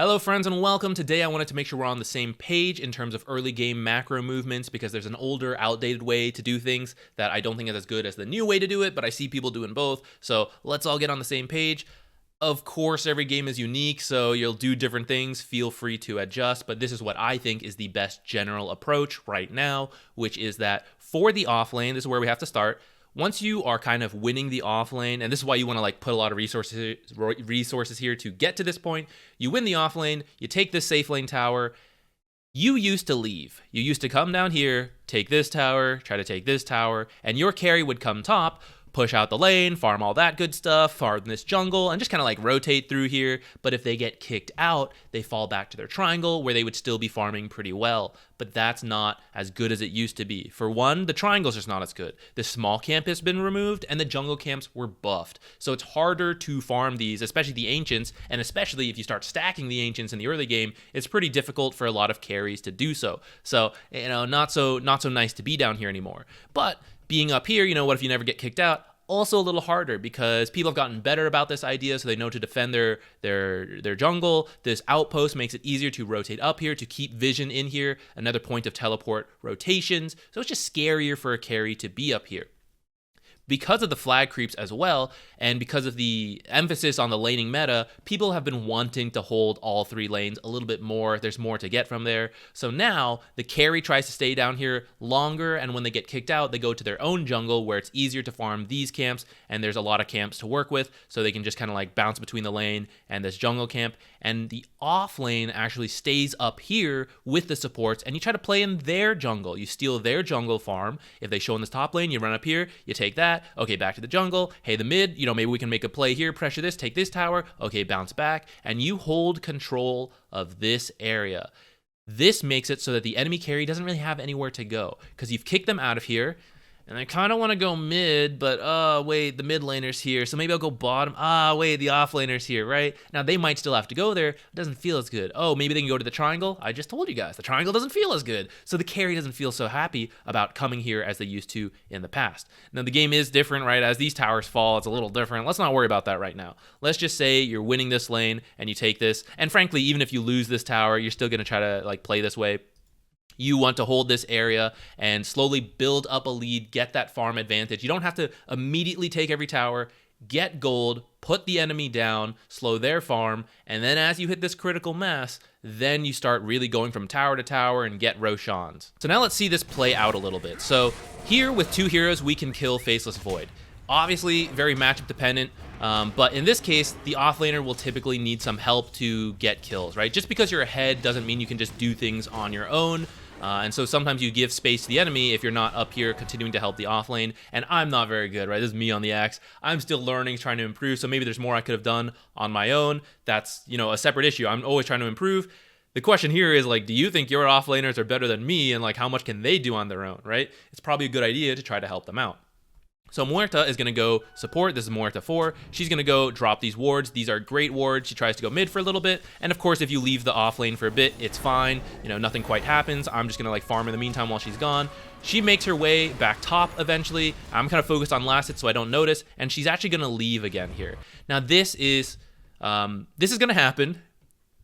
Hello friends and welcome. Today I wanted to make sure we're on the same page in terms of early game macro movements because there's an older, outdated way to do things that I don't think is as good as the new way to do it, but I see people doing both. So let's all get on the same page. Of course, every game is unique, so you'll do different things. Feel free to adjust, but this is what I think is the best general approach right now, which is that for the off lane, this is where we have to start. Once you are kind of winning the off lane, and this is why you want to like put a lot of resources here to get to this point, you win the off lane, you take this safe lane tower. You used to leave. You used to come down here, take this tower, try to take this tower, and your carry would come top, push out the lane, farm all that good stuff, farm this jungle, and just kind of like rotate through here. But if they get kicked out, they fall back to their triangle where they would still be farming pretty well. But that's not as good as it used to be. For one, the triangle's just not as good. The small camp has been removed and the jungle camps were buffed. So it's harder to farm these, especially the ancients, and especially if you start stacking the ancients in the early game, it's pretty difficult for a lot of carries to do so. So, not so nice to be down here anymore. But being up here, what if you never get kicked out? Also a little harder because people have gotten better about this idea, so they know to defend their jungle. This outpost makes it easier to rotate up here, to keep vision in here, another point of teleport rotations. So it's just scarier for a carry to be up here. Because of the flag creeps as well, and because of the emphasis on the laning meta, people have been wanting to hold all three lanes a little bit more. There's more to get from there. So now the carry tries to stay down here longer, and when they get kicked out, they go to their own jungle where it's easier to farm these camps, and there's a lot of camps to work with, so they can just kind of like bounce between the lane and this jungle camp. And the off lane actually stays up here with the supports, and you try to play in their jungle. You steal their jungle farm. If they show in this top lane, you run up here, you take that. Okay, back to the jungle. Hey, the mid, maybe we can make a play here, pressure this, take this tower. Okay, bounce back, and you hold control of this area. This makes it so that the enemy carry doesn't really have anywhere to go because you've kicked them out of here. And I kind of want to go mid, but wait, the mid laner's here, so maybe I'll go bottom. Wait, the off laner's here, right? Now, they might still have to go there. It doesn't feel as good. Oh, maybe they can go to the triangle? I just told you guys, the triangle doesn't feel as good. So the carry doesn't feel so happy about coming here as they used to in the past. Now, the game is different, right? As these towers fall, it's a little different. Let's not worry about that right now. Let's just say you're winning this lane and you take this. And frankly, even if you lose this tower, you're still going to try to like play this way. You want to hold this area and slowly build up a lead, get that farm advantage. You don't have to immediately take every tower, get gold, put the enemy down, slow their farm, and then as you hit this critical mass, then you start really going from tower to tower and get Roshans. So now let's see this play out a little bit. So here with two heroes, we can kill Faceless Void. Obviously, very matchup dependent, but in this case, the offlaner will typically need some help to get kills, right? Just because you're ahead doesn't mean you can just do things on your own. And so sometimes you give space to the enemy if you're not up here continuing to help the offlane. And I'm not very good, right? This is me on the axe. I'm still learning, trying to improve. So maybe there's more I could have done on my own. That's, a separate issue. I'm always trying to improve. The question here is like, do you think your offlaners are better than me? And like, how much can they do on their own, right? It's probably a good idea to try to help them out. So Muerta is going to go support. This is Muerta 4. She's going to go drop these wards. These are great wards. She tries to go mid for a little bit. And of course, if you leave the off lane for a bit, it's fine. Nothing quite happens. I'm just going to like farm in the meantime while she's gone. She makes her way back top eventually. I'm kind of focused on last hit so I don't notice. And she's actually going to leave again here. Now this is going to happen.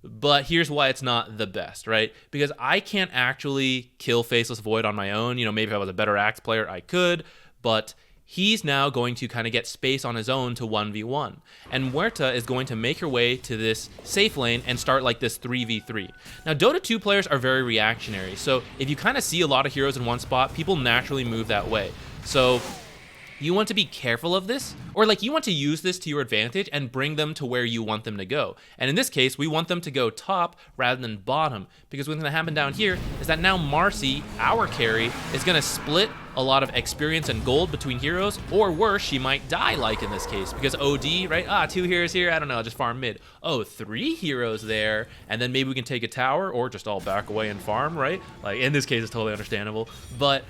But here's why it's not the best, right? Because I can't actually kill Faceless Void on my own. Maybe if I was a better axe player, I could. But he's now going to kind of get space on his own to 1v1. And Muerta is going to make her way to this safe lane and start like this 3v3. Now, Dota 2 players are very reactionary. So if you kind of see a lot of heroes in one spot, people naturally move that way. So you want to be careful of this, or like you want to use this to your advantage and bring them to where you want them to go. And in this case, we want them to go top rather than bottom, because what's going to happen down here is that now Marcy, our carry, is going to split a lot of experience and gold between heroes, or worse, she might die like in this case, because OD, right? 2 heroes here, I don't know, just farm mid. Oh, 3 heroes there, and then maybe we can take a tower, or just all back away and farm, right? Like in this case, it's totally understandable, but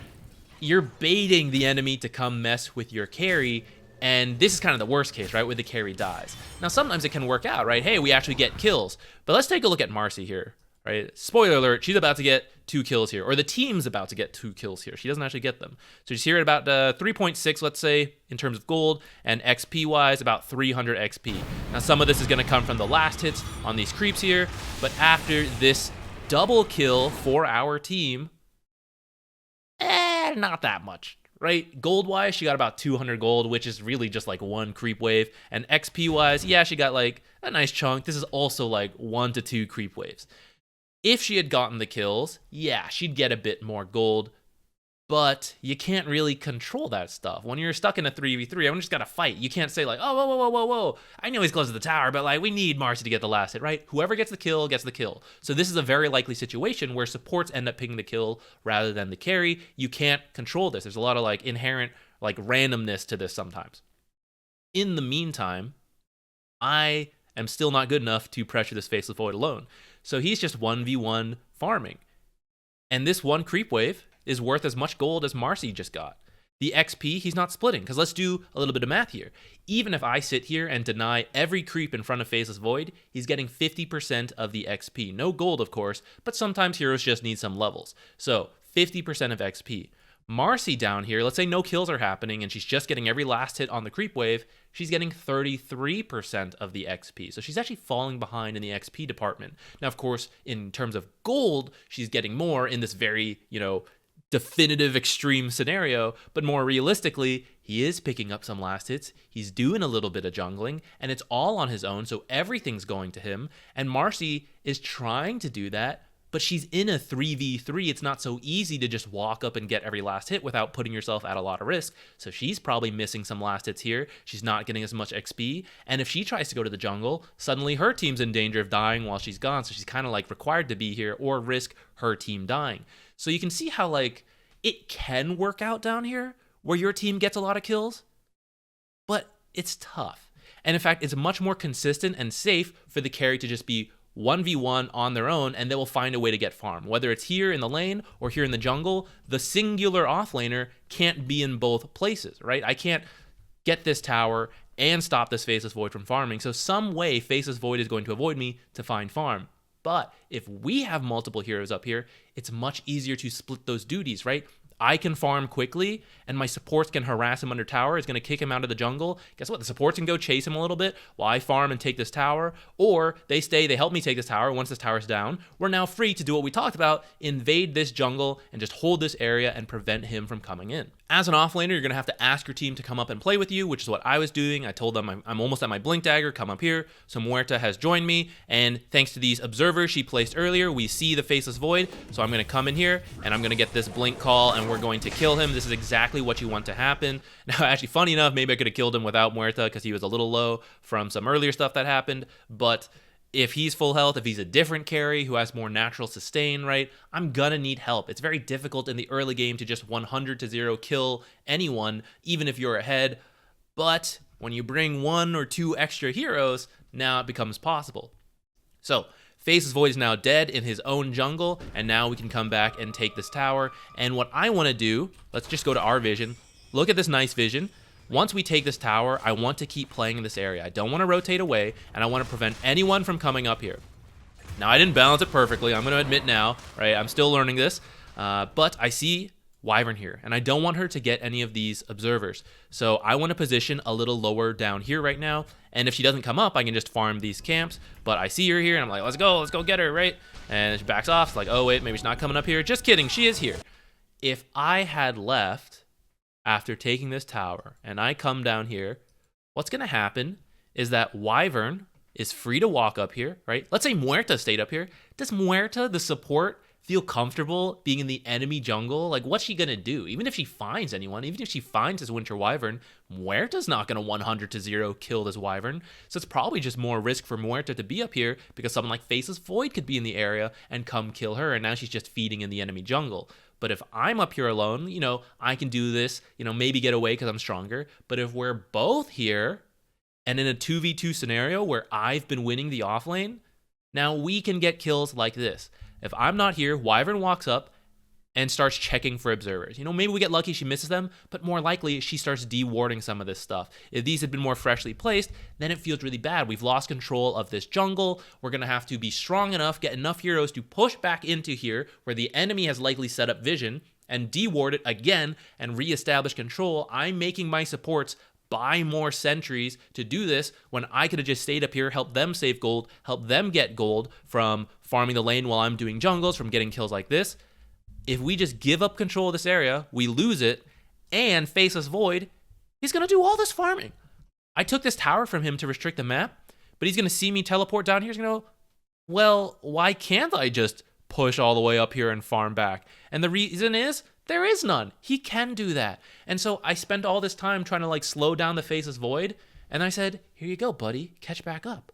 you're baiting the enemy to come mess with your carry, and this is kind of the worst case, right, where the carry dies. Now, sometimes it can work out, right? Hey, we actually get kills, but let's take a look at Marcy here. right? Spoiler alert, she's about to get 2 kills here, or the team's about to get 2 kills here. She doesn't actually get them. So she's here at about 3.6, let's say, in terms of gold, and XP-wise, about 300 XP. Now, some of this is going to come from the last hits on these creeps here, but after this double kill for our team, not that much, right? Gold-wise, she got about 200 gold, which is really just like 1 creep wave. And XP-wise, yeah, she got like a nice chunk. This is also like 1 to 2 creep waves. If she had gotten the kills, yeah, she'd get a bit more gold, but you can't really control that stuff. When you're stuck in a 3v3, everyone just got to fight. You can't say like, oh, whoa, whoa, whoa, whoa, whoa. I know he's close to the tower, but like we need Marcy to get the last hit, right? Whoever gets the kill gets the kill. So this is a very likely situation where supports end up picking the kill rather than the carry. You can't control this. There's a lot of like inherent like randomness to this sometimes. In the meantime, I am still not good enough to pressure this Faceless Void alone. So he's just 1v1 farming. And this 1 creep wave is worth as much gold as Marcy just got. The XP, he's not splitting, because let's do a little bit of math here. Even if I sit here and deny every creep in front of Faceless Void, he's getting 50% of the XP. No gold, of course, but sometimes heroes just need some levels. So 50% of XP. Marcy down here, let's say no kills are happening and she's just getting every last hit on the creep wave, she's getting 33% of the XP. So she's actually falling behind in the XP department. Now, of course, in terms of gold, she's getting more in this very, definitive extreme scenario, but more realistically, he is picking up some last hits, he's doing a little bit of jungling, and it's all on his own, so everything's going to him, and Marcy is trying to do that, but she's in a 3v3. It's not so easy to just walk up and get every last hit without putting yourself at a lot of risk. So she's probably missing some last hits here. She's not getting as much XP. And if she tries to go to the jungle, suddenly her team's in danger of dying while she's gone. So she's kind of like required to be here or risk her team dying. So you can see how like it can work out down here where your team gets a lot of kills, but it's tough. And in fact, it's much more consistent and safe for the carry to just be 1v1 on their own, and they will find a way to get farm. Whether it's here in the lane or here in the jungle, the singular offlaner can't be in both places, right? I can't get this tower and stop this Faceless Void from farming, so some way Faceless Void is going to avoid me to find farm. But if we have multiple heroes up here, it's much easier to split those duties, right? I can farm quickly, and my supports can harass him under tower. It's going to kick him out of the jungle. Guess what? The supports can go chase him a little bit while I farm and take this tower. Or they stay, they help me take this tower. Once this tower's down, we're now free to do what we talked about, invade this jungle and just hold this area and prevent him from coming in. As an offlaner, you're going to have to ask your team to come up and play with you, which is what I was doing. I told them I'm almost at my blink dagger, come up here. So Muerta has joined me, and thanks to these observers she placed earlier, we see the Faceless Void. So I'm going to come in here, and I'm going to get this blink call, and we're going to kill him. This is exactly what you want to happen. Now, actually, funny enough, maybe I could have killed him without Muerta because he was a little low from some earlier stuff that happened, but if he's full health, if he's a different carry who has more natural sustain, right, I'm gonna need help. It's very difficult in the early game to just 100-0 kill anyone, even if you're ahead. But when you bring 1 or 2 extra heroes, now it becomes possible. So Faceless Void is now dead in his own jungle, and now we can come back and take this tower. And what I want to do, let's just go to our vision. Look at this nice vision. Once we take this tower, I want to keep playing in this area. I don't want to rotate away, and I want to prevent anyone from coming up here. Now, I didn't balance it perfectly. I'm going to admit now, right? I'm still learning this, but I see Wyvern here, and I don't want her to get any of these observers. So I want to position a little lower down here right now, and if she doesn't come up, I can just farm these camps, but I see her here, and I'm like, let's go get her, right? And she backs off. It's like, oh, wait, maybe she's not coming up here. Just kidding, she is here. If I had left after taking this tower and I come down here, what's going to happen is that Wyvern is free to walk up here, right? Let's say Muerta stayed up here. Does Muerta, the support, feel comfortable being in the enemy jungle? Like, what's she going to do? Even if she finds anyone, even if she finds this Winter Wyvern, Muerta's not going to 100-0 kill this Wyvern. So it's probably just more risk for Muerta to be up here because someone like Faceless Void could be in the area and come kill her, and now she's just feeding in the enemy jungle. But if I'm up here alone, I can do this, maybe get away because I'm stronger. But if we're both here and in a 2v2 scenario where I've been winning the offlane, now we can get kills like this. If I'm not here, Wyvern walks up and starts checking for observers. You know, maybe we get lucky, she misses them, but more likely she starts dewarding some of this stuff. If these had been more freshly placed, then it feels really bad. We've lost control of this jungle. We're going to have to be strong enough, get enough heroes to push back into here where the enemy has likely set up vision and deward it again and reestablish control. I'm making my supports buy more sentries to do this when I could have just stayed up here, helped them save gold, helped them get gold from farming the lane while I'm doing jungles, from getting kills like this. If we just give up control of this area, we lose it, and Faceless Void, he's going to do all this farming. I took this tower from him to restrict the map, but he's going to see me teleport down here. He's going to go, well, why can't I just push all the way up here and farm back? And the reason is, there is none. He can do that. And so I spent all this time trying to like slow down the Faceless Void, and I said, here you go, buddy, catch back up.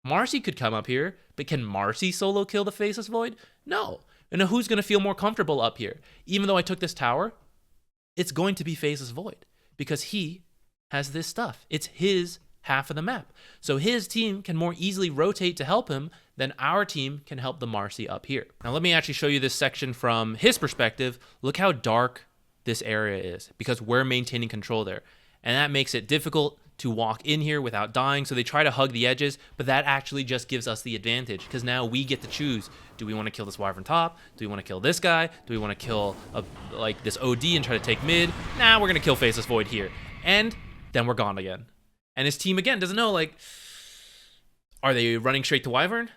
Marcy could come up here, but can Marcy solo kill the Faceless Void? No. And who's going to feel more comfortable up here? Even though I took this tower, it's going to be Faceless Void because he has this stuff. It's his half of the map. So his team can more easily rotate to help him than our team can help the Marcy up here. Now let me actually show you this section from his perspective. Look how dark this area is because we're maintaining control there. And that makes it difficult to walk in here without dying. So they try to hug the edges, but that actually just gives us the advantage because now we get to choose. Do we want to kill this Wyvern top? Do we want to kill this guy? Do we want to kill like this OD and try to take mid? Nah, we're going to kill Faceless Void here. And then we're gone again. And his team again doesn't know, like, are they running straight to Wyvern?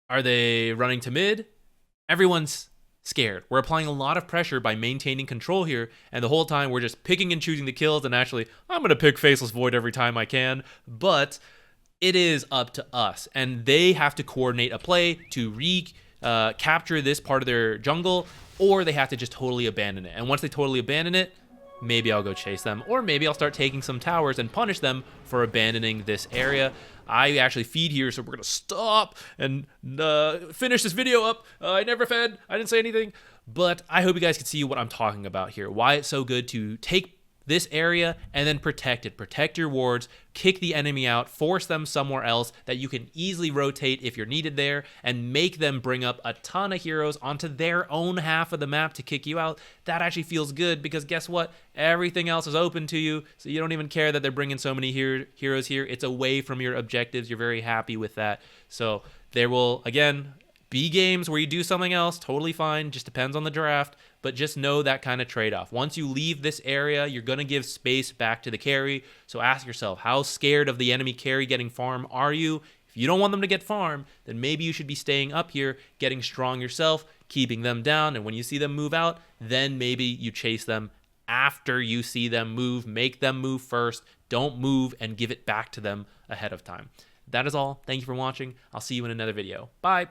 Are they running to mid? Everyone's scared. We're applying a lot of pressure by maintaining control here, and the whole time we're just picking and choosing the kills, and actually, I'm going to pick Faceless Void every time I can, but it is up to us, and they have to coordinate a play to capture this part of their jungle, or they have to just totally abandon it. And once they totally abandon it, maybe I'll go chase them, or maybe I'll start taking some towers and punish them for abandoning this area. I actually feed here, so we're going to stop and finish this video up. I never fed. I didn't say anything. But I hope you guys can see what I'm talking about here. Why it's so good to take this area and then protect it. Protect your wards, kick the enemy out, force them somewhere else that you can easily rotate if you're needed there, and make them bring up a ton of heroes onto their own half of the map to kick you out. That actually feels good because guess what? Everything else is open to you, so you don't even care that they're bringing so many heroes here. It's away from your objectives. You're very happy with that. So there will, again, be games where you do something else, totally fine, just depends on the draft, but just know that kind of trade-off. Once you leave this area, you're going to give space back to the carry, so ask yourself, how scared of the enemy carry getting farm are you? If you don't want them to get farm, then maybe you should be staying up here, getting strong yourself, keeping them down, and when you see them move out, then maybe you chase them after you see them move. Make them move first. Don't move and give it back to them ahead of time. That is all. Thank you for watching. I'll see you in another video. Bye.